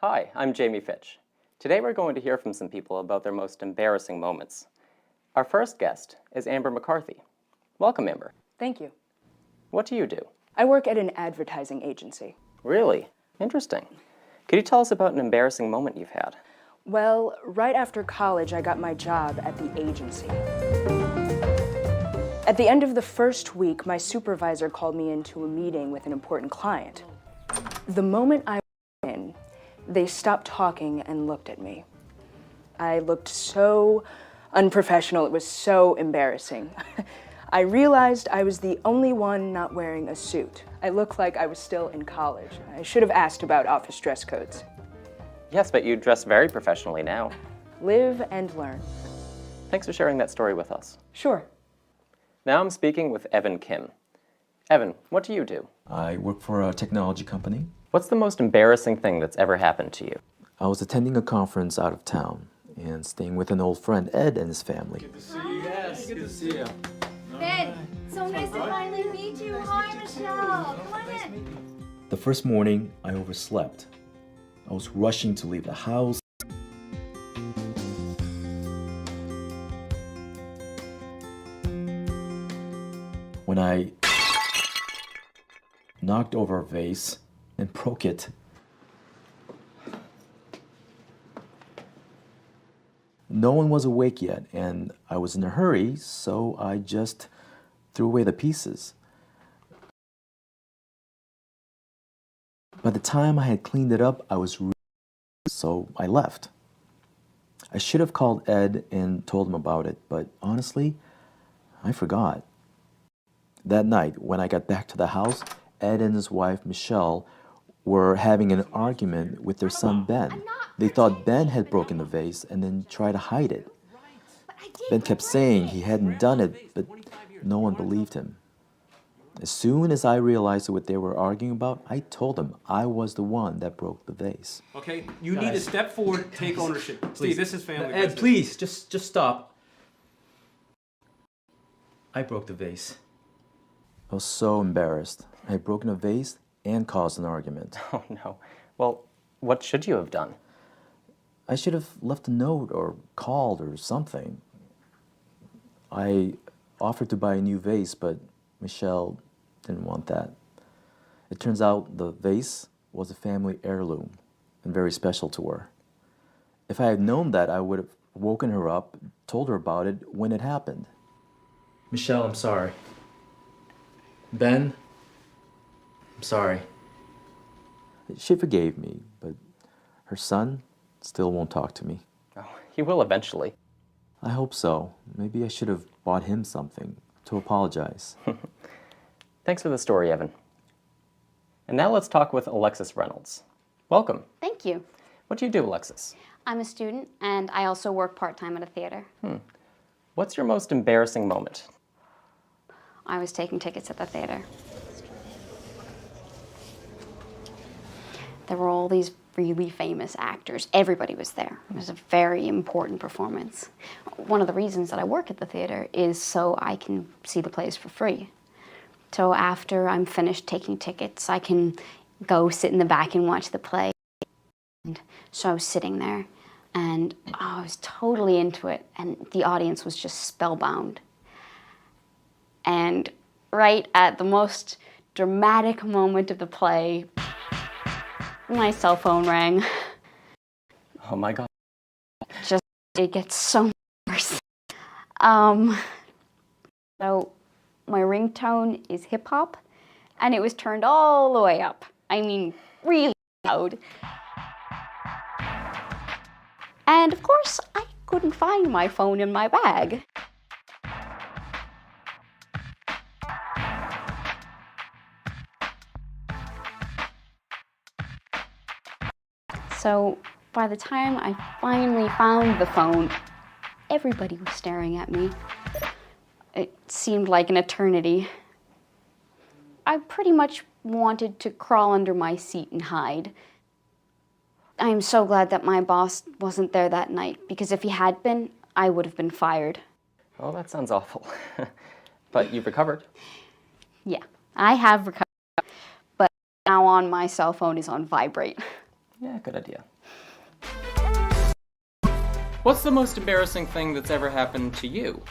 Hi, I'm Jamie Fitch. Today we're going to hear from some people about their most embarrassing moments. Our first guest is Amber McCarthy. Welcome, Amber. Thank you. What do you do? I work at an advertising agency. Really? Interesting. Could you tell us about an embarrassing moment you've had? Well, right after college, I got my job at the agency. At the end of the first week, my supervisor called me into a meeting with an important client. The moment I walked in, they stopped talking and looked at me. I looked so unprofessional, it was so embarrassing. I realized I was the only one not wearing a suit. I looked like I was still in college. I should have asked about office dress codes. Yes, but you dress very professionally now. Live and learn. Thanks for sharing that story with us. Sure. Now I'm speaking with Evan Kim. Evan, what do you do? I work for a technology company. What's the most embarrassing thing that's ever happened to you? I was attending a conference out of town and staying with an old friend, Ed, and his family. Good to see you. Yes, good to see you. Ben, so nice to finally meet you. Hi, Michelle. Come on in. The first morning, I overslept. I was rushing to leave the house. When I knocked over a vase and broke it. No one was awake yet, and I was in a hurry, so I just threw away the pieces. By the time I had cleaned it up, I was really so I left. I should have called Ed and told him about it, but honestly, I forgot. That night, when I got back to the house, Ed and his wife, Michelle, were having an argument with their son, Ben. They thought Ben had broken the vase and then tried to hide it. Ben kept saying he hadn't done it, but no one believed him. As soon as I realized what they were arguing about, I told them I was the one that broke the vase. Okay, you need to step forward, take ownership. Steve, this is family Ed, business. please, just stop. I broke the vase. I was so embarrassed. I had broken a vase and caused an argument. Oh no. Well, what should you have done? I should have left a note or called or something. I offered to buy a new vase, but Michelle didn't want that. It turns out the vase was a family heirloom and very special to her. If I had known that, I would have woken her up, told her about it when it happened. Michelle, I'm sorry. Ben, I'm sorry. She forgave me, but her son still won't talk to me. Oh, he will eventually. I hope so. Maybe I should have bought him something to apologize. Thanks for the story, Evan. And now let's talk with Alexis Reynolds. Welcome. Thank you. What do you do, Alexis? I'm a student, and I also work part-time at a theater. What's your most embarrassing moment? I was taking tickets at the theater. There were all these really famous actors. Everybody was there. It was a very important performance. One of the reasons that I work at the theater is so I can see the plays for free. So after I'm finished taking tickets, I can go sit in the back and watch the play. And so I was sitting there, and I was totally into it, and the audience was just spellbound. And right at the most dramatic moment of the play, my cell phone rang. Oh my God. Just, it gets so worse. So my ringtone is hip hop, and it was turned all the way up. I mean, really loud. And of course, I couldn't find my phone in my bag. So by the time I finally found the phone, everybody was staring at me. It seemed like an eternity. I pretty much wanted to crawl under my seat and hide. I am so glad that my boss wasn't there that night, because if he had been, I would have been fired. Oh, that sounds awful. But you've recovered. Yeah, I have recovered, but now on my cell phone is on vibrate. Yeah, good idea. What's the most embarrassing thing that's ever happened to you?